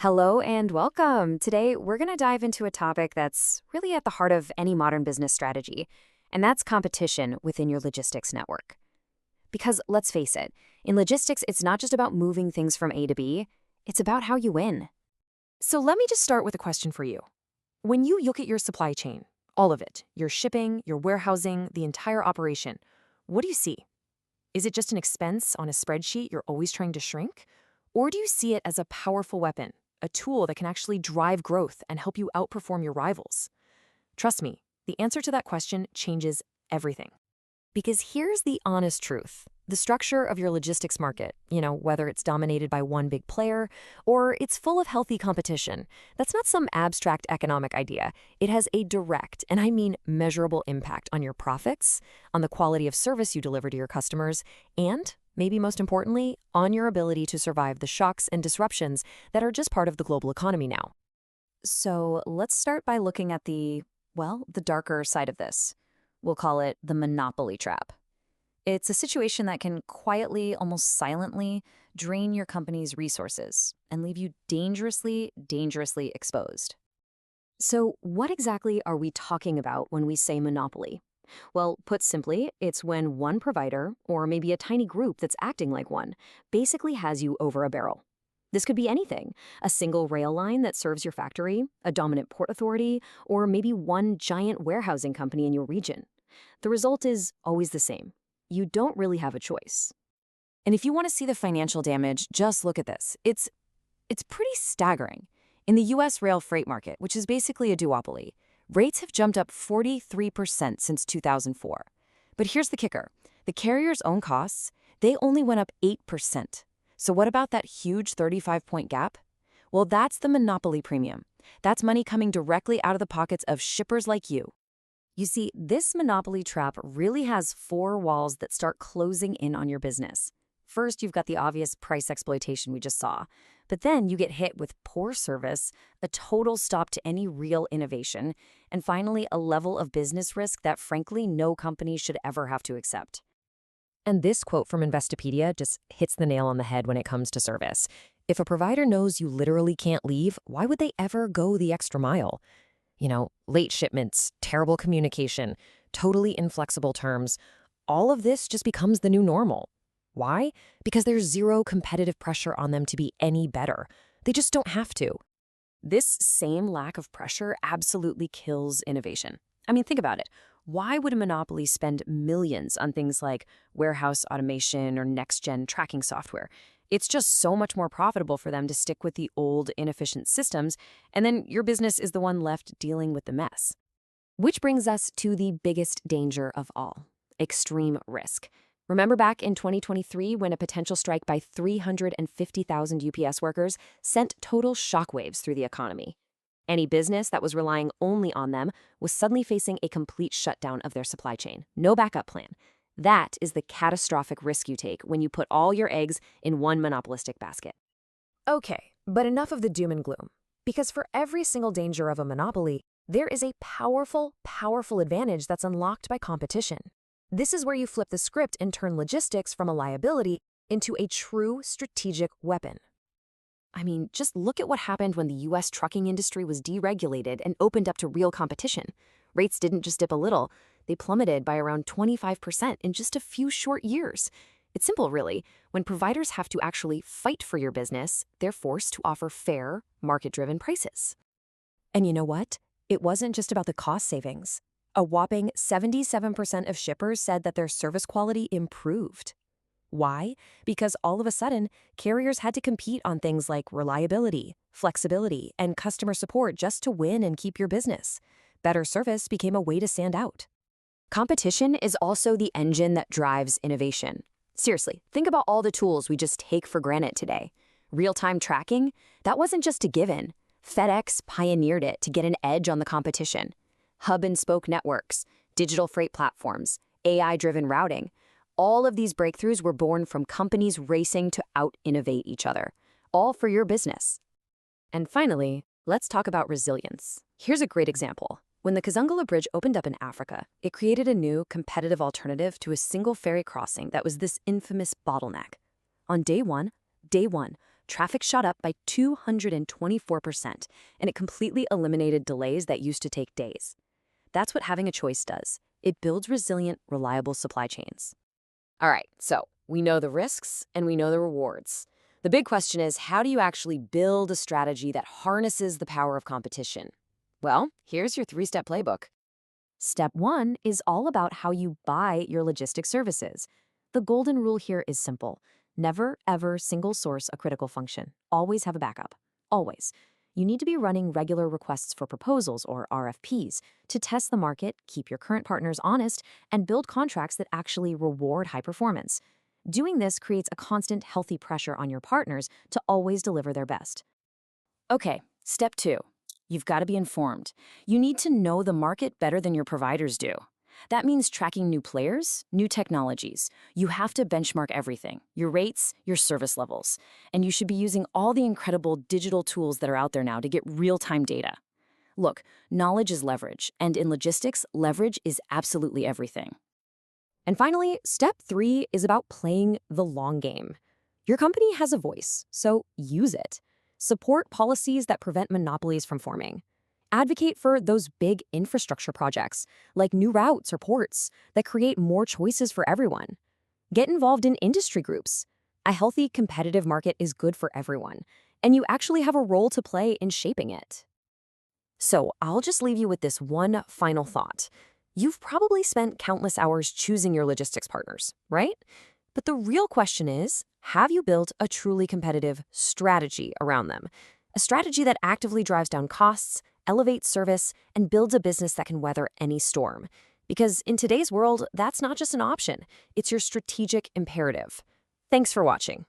Hello and welcome. Today, we're going to dive into a topic that's really at the heart of any modern business strategy, and that's competition within your logistics network. Because let's face it, in logistics, it's not just about moving things from A to B, it's about how you win. So let me just start with a question for you. When you look at your supply chain, all of it, your shipping, your warehousing, the entire operation, what do you see? Is it just an expense on a spreadsheet you're always trying to shrink? Or do you see it as a powerful weapon, a tool that can actually drive growth and help you outperform your rivals? Trust me, the answer to that question changes everything. Because here's the honest truth. The structure of your logistics market, whether it's dominated by one big player or it's full of healthy competition, that's not some abstract economic idea. It has a direct, and I mean measurable impact on your profits, on the quality of service you deliver to your customers, and, maybe most importantly, on your ability to survive the shocks and disruptions that are just part of the global economy now. So let's start by looking at the darker side of this. We'll call it the monopoly trap. It's a situation that can quietly, almost silently, drain your company's resources and leave you dangerously exposed. So, what exactly are we talking about when we say monopoly? Well, put simply, it's when one provider, or maybe a tiny group that's acting like one, basically has you over a barrel. This could be anything: a single rail line that serves your factory, a dominant port authority, or maybe one giant warehousing company in your region. The result is always the same. You don't really have a choice. And if you want to see the financial damage, just look at this. It's pretty staggering. In the US rail freight market, which is basically a duopoly, rates have jumped up 43% since 2004. But here's the kicker. The carrier's own costs, they only went up 8%. So what about that huge 35-point gap? Well, that's the monopoly premium. That's money coming directly out of the pockets of shippers like you. You see, this monopoly trap really has four walls that start closing in on your business. First, you've got the obvious price exploitation we just saw. But then you get hit with poor service, a total stop to any real innovation, and finally, a level of business risk that frankly no company should ever have to accept. And this quote from Investopedia just hits the nail on the head when it comes to service. If a provider knows you literally can't leave, why would they ever go the extra mile? Late shipments, terrible communication, totally inflexible terms, all of this just becomes the new normal. Why? Because there's zero competitive pressure on them to be any better. They just don't have to. This same lack of pressure absolutely kills innovation. I mean, think about it. Why would a monopoly spend millions on things like warehouse automation or next-gen tracking software? It's just so much more profitable for them to stick with the old, inefficient systems, and then your business is the one left dealing with the mess. Which brings us to the biggest danger of all: extreme risk. Remember back in 2023 when a potential strike by 350,000 UPS workers sent total shockwaves through the economy? Any business that was relying only on them was suddenly facing a complete shutdown of their supply chain. No backup plan. That is the catastrophic risk you take when you put all your eggs in one monopolistic basket. Okay, but enough of the doom and gloom. Because for every single danger of a monopoly, there is a powerful advantage that's unlocked by competition. This is where you flip the script and turn logistics from a liability into a true strategic weapon. I mean, just look at what happened when the US trucking industry was deregulated and opened up to real competition. Rates didn't just dip a little, they plummeted by around 25% in just a few short years. It's simple, really. When providers have to actually fight for your business, they're forced to offer fair, market-driven prices. And you know what? It wasn't just about the cost savings. A whopping 77% of shippers said that their service quality improved. Why? Because all of a sudden, carriers had to compete on things like reliability, flexibility, and customer support just to win and keep your business. Better service became a way to stand out. Competition is also the engine that drives innovation. Seriously, think about all the tools we just take for granted today. Real-time tracking? That wasn't just a given. FedEx pioneered it to get an edge on the competition. Hub-and-spoke networks, digital freight platforms, AI-driven routing. All of these breakthroughs were born from companies racing to out-innovate each other, all for your business. And finally, let's talk about resilience. Here's a great example. When the Kazungula Bridge opened up in Africa, it created a new, competitive alternative to a single ferry crossing that was this infamous bottleneck. On day one, traffic shot up by 224%, and it completely eliminated delays that used to take days. That's what having a choice does. It builds resilient, reliable supply chains. All right, so we know the risks and we know the rewards. The big question is, how do you actually build a strategy that harnesses the power of competition? Well, here's your 3-step playbook. Step 1 is all about how you buy your logistics services. The golden rule here is simple. Never, ever single source a critical function. Always have a backup. Always. You need to be running regular requests for proposals, or RFPs, to test the market, keep your current partners honest, and build contracts that actually reward high performance. Doing this creates a constant, healthy pressure on your partners to always deliver their best. Okay, step 2. You've got to be informed. You need to know the market better than your providers do. That means tracking new players, new technologies. You have to benchmark everything, your rates, your service levels. And you should be using all the incredible digital tools that are out there now to get real-time data. Look, knowledge is leverage, and in logistics, leverage is absolutely everything. And finally, step 3 is about playing the long game. Your company has a voice, so use it. Support policies that prevent monopolies from forming. Advocate for those big infrastructure projects, like new routes or ports, that create more choices for everyone. Get involved in industry groups. A healthy, competitive market is good for everyone, and you actually have a role to play in shaping it. So I'll just leave you with this one final thought. You've probably spent countless hours choosing your logistics partners, right? But the real question is, have you built a truly competitive strategy around them? A strategy that actively drives down costs, elevates service, and builds a business that can weather any storm. Because in today's world, that's not just an option, it's your strategic imperative. Thanks for watching.